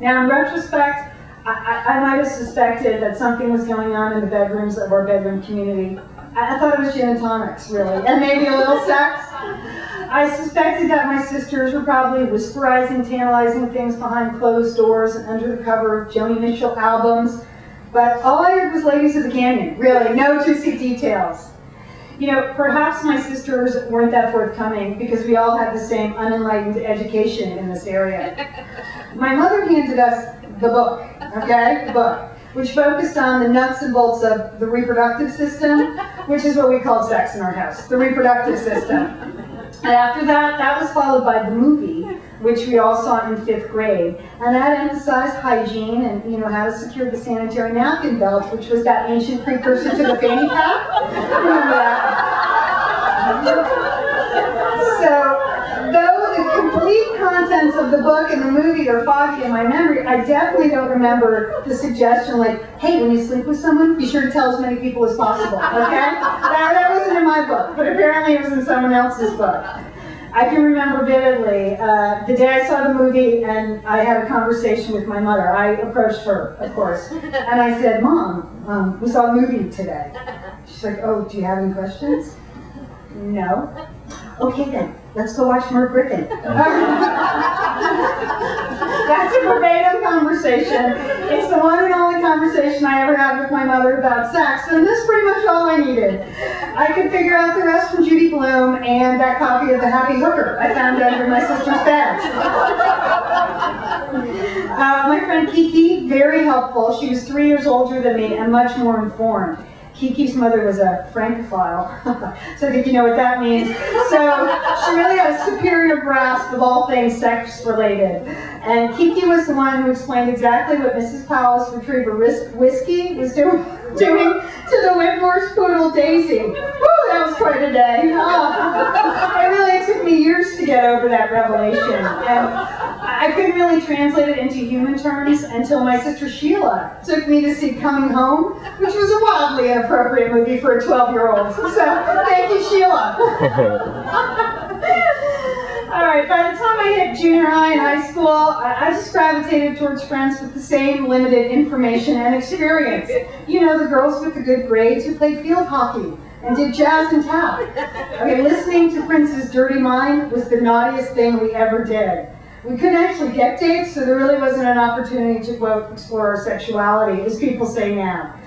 Now, in retrospect, I might have suspected that something was going on in the bedrooms of our bedroom community. I thought it was gin and tonics, really, and maybe a little sex. I suspected that my sisters were probably whisperizing, tantalizing things behind closed doors and under the cover of Joni Mitchell albums. But all I heard was Ladies of the Canyon, really, no juicy details. You know, perhaps my sisters weren't that forthcoming because we all had the same unenlightened education in this area. My mother handed us the book, okay, the book, which focused on the nuts and bolts of the reproductive system, which is what we called sex in our house, the reproductive system. And after that, that was followed by the movie, which we all saw in 5th grade. And that emphasized hygiene and, you know, how to secure the sanitary napkin belt, which was that ancient precursor to the fanny pack. Remember that? So, though the complete contents of the book and the movie are foggy in my memory, I definitely don't remember the suggestion like, hey, when you sleep with someone, be sure to tell as many people as possible, okay? That wasn't in my book, but apparently it was in someone else's book. I can remember vividly the day I saw the movie and I had a conversation with my mother. I approached her, of course, and I said, Mom, we saw a movie today. She's like, oh, do you have any questions? No. Okay then, let's go watch Merv Griffin. That's a verbatim conversation. It's the one and only conversation I ever had with my mother about sex, and that's pretty much all I needed. I could figure out the rest from Judy Blume and that copy of The Happy Hooker I found under my sister's bed. My friend Kiki, very helpful. She was 3 years older than me and much more informed. Kiki's mother was a francophile, so I think you know what that means. So she really had a superior grasp of all things sex-related. And Kiki was the one who explained exactly what Mrs. Powell's retriever Whiskey was doing to the Whitmore's poodle Daisy. Woo, that was quite a day. Oh, it really took me years to get over that revelation. And I couldn't really translate it into human terms until my sister Sheila took me to see Coming Home, which was a wildly inappropriate movie for a 12-year-old. So, thank you, Sheila. All right, by the time I hit junior high and high school, I just gravitated towards friends with the same limited information and experience. You know, the girls with the good grades who played field hockey and did jazz and tap. Okay, listening to Prince's Dirty Mind was the naughtiest thing we ever did. We couldn't actually get dates, so there really wasn't an opportunity to, quote, explore our sexuality, as people say now.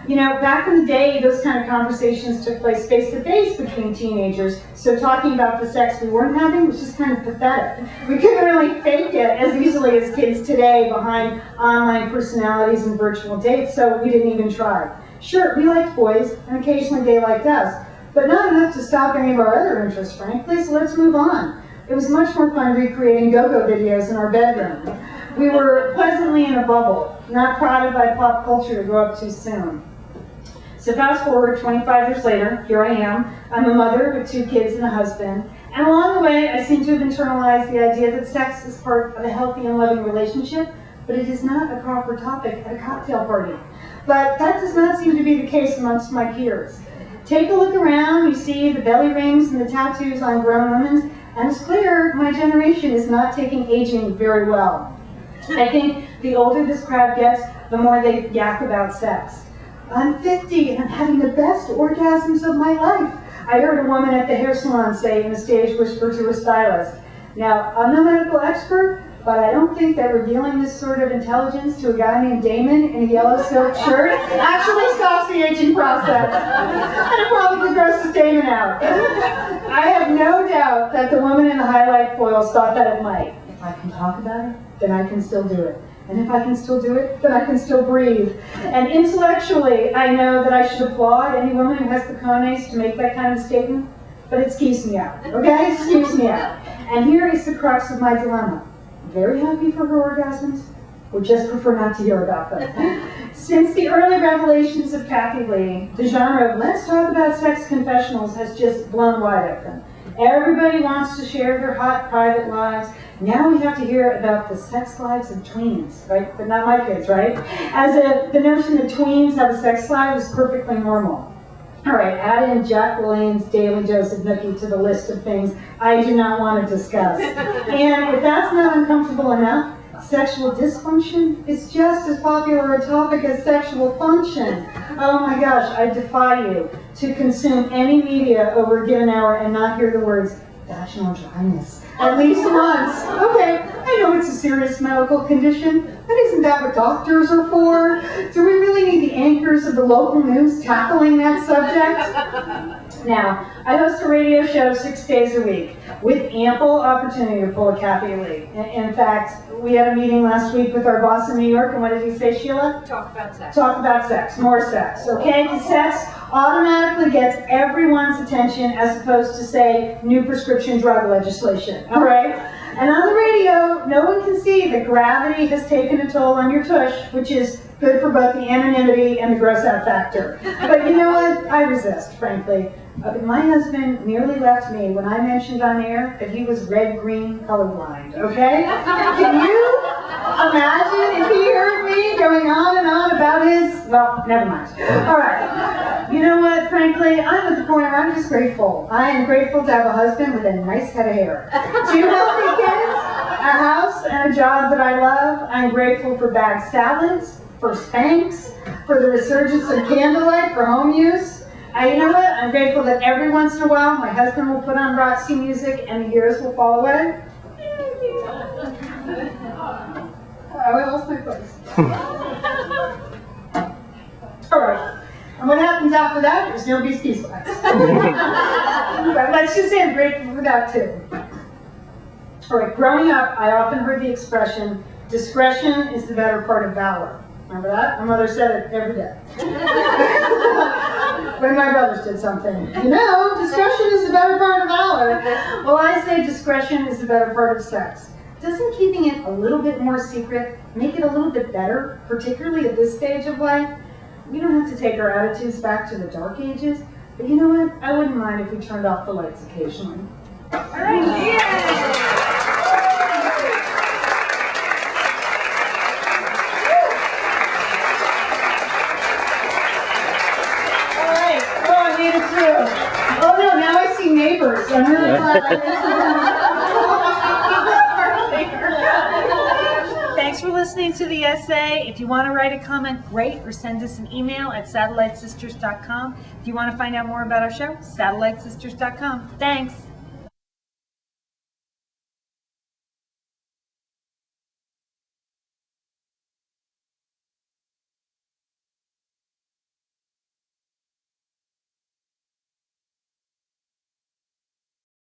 You know, back in the day, those kind of conversations took place face-to-face between teenagers, so talking about the sex we weren't having was just kind of pathetic. We couldn't really fake it as easily as kids today behind online personalities and virtual dates, so we didn't even try. Sure, we liked boys, and occasionally they liked us, but not enough to stop any of our other interests, frankly, so let's move on. It was much more fun recreating go-go videos in our bedroom. We were pleasantly in a bubble, not prodded by pop culture to grow up too soon. So fast forward 25 years later, here I am. I'm a mother with 2 kids and a husband. And along the way, I seem to have internalized the idea that sex is part of a healthy and loving relationship, but it is not a proper topic at a cocktail party. But that does not seem to be the case amongst my peers. Take a look around, you see the belly rings and the tattoos on grown women, and it's clear my generation is not taking aging very well. I think the older this crowd gets, the more they yak about sex. I'm 50 and I'm having the best orgasms of my life, I heard a woman at the hair salon say in a stage whisper to her stylist. Now, I'm no medical expert, but I don't think that revealing this sort of intelligence to a guy named Damon in a yellow silk shirt actually stops the aging process. And it probably grosses Damon out. I have no doubt that the woman in the highlight foils thought that it might. If I can talk about it, then I can still do it. And if I can still do it, then I can still breathe. And intellectually, I know that I should applaud any woman who has the cojones to make that kind of statement, but it skeeves me out, okay? It skeeves me out. And here is the crux of my dilemma. Very happy for her orgasms, or just prefer not to hear about them. Since the early revelations of Kathy Lee, the genre of let's talk about sex confessionals has just blown wide open. Everybody wants to share their hot private lives. Now we have to hear about the sex lives of tweens, right? But not my kids, right? As if the notion that tweens have a sex life is perfectly normal. All right, add in Jack LaLanne's Daily Dose of Nookie to the list of things I do not want to discuss. And if that's not uncomfortable enough, Sexual dysfunction is just as popular a topic as sexual function. Oh my gosh, I defy you to consume any media over a given hour and not hear the words vaginal dryness at least once. Okay, I know it's a serious medical condition, but isn't that what doctors are for? Do we really need the anchors of the local news tackling that subject? Now, I host a radio show 6 days a week with ample opportunity to pull a Kathy Lee. In fact, we had a meeting last week with our boss in New York, and what did he say, Sheila? Talk about sex. Talk about sex, more sex, okay? Because sex automatically gets everyone's attention as opposed to, say, new prescription drug legislation, all right? And on the radio, no one can see that gravity has taken a toll on your tush, which is good for both the anonymity and the gross out factor. But you know what? I resist, frankly. My husband nearly left me when I mentioned on air that he was red-green colorblind, okay? Can you imagine if he heard me going on and on about his, well, never mind. All right. You know what, frankly, I'm at the point where I'm just grateful. I am grateful to have a husband with a nice head of hair. 2 healthy kids, a house, and a job that I love. I'm grateful for bag salads, for Spanx, for the resurgence of candlelight for home use. You know what? I'm grateful that every once in a while my husband will put on Roxy music and the years will fall away. I lost my place. All right. And what happens after that is nobody's beeswax. But let's just say I'm grateful for that too. All right. Growing up, I often heard the expression, discretion is the better part of valor. Remember that? My mother said it every day. When my brothers did something. You know, discretion is the better part of valor. Well, I say discretion is the better part of sex. Doesn't keeping it a little bit more secret make it a little bit better, particularly at this stage of life? We don't have to take our attitudes back to the dark ages, but you know what? I wouldn't mind if we turned off the lights occasionally. All right. Yeah. Oh no, now I see neighbors. I'm really glad Thanks for listening to the essay. If you want to write a comment, great, or send us an email at satellitesisters.com. If you want to find out more about our show, satellitesisters.com. Thanks.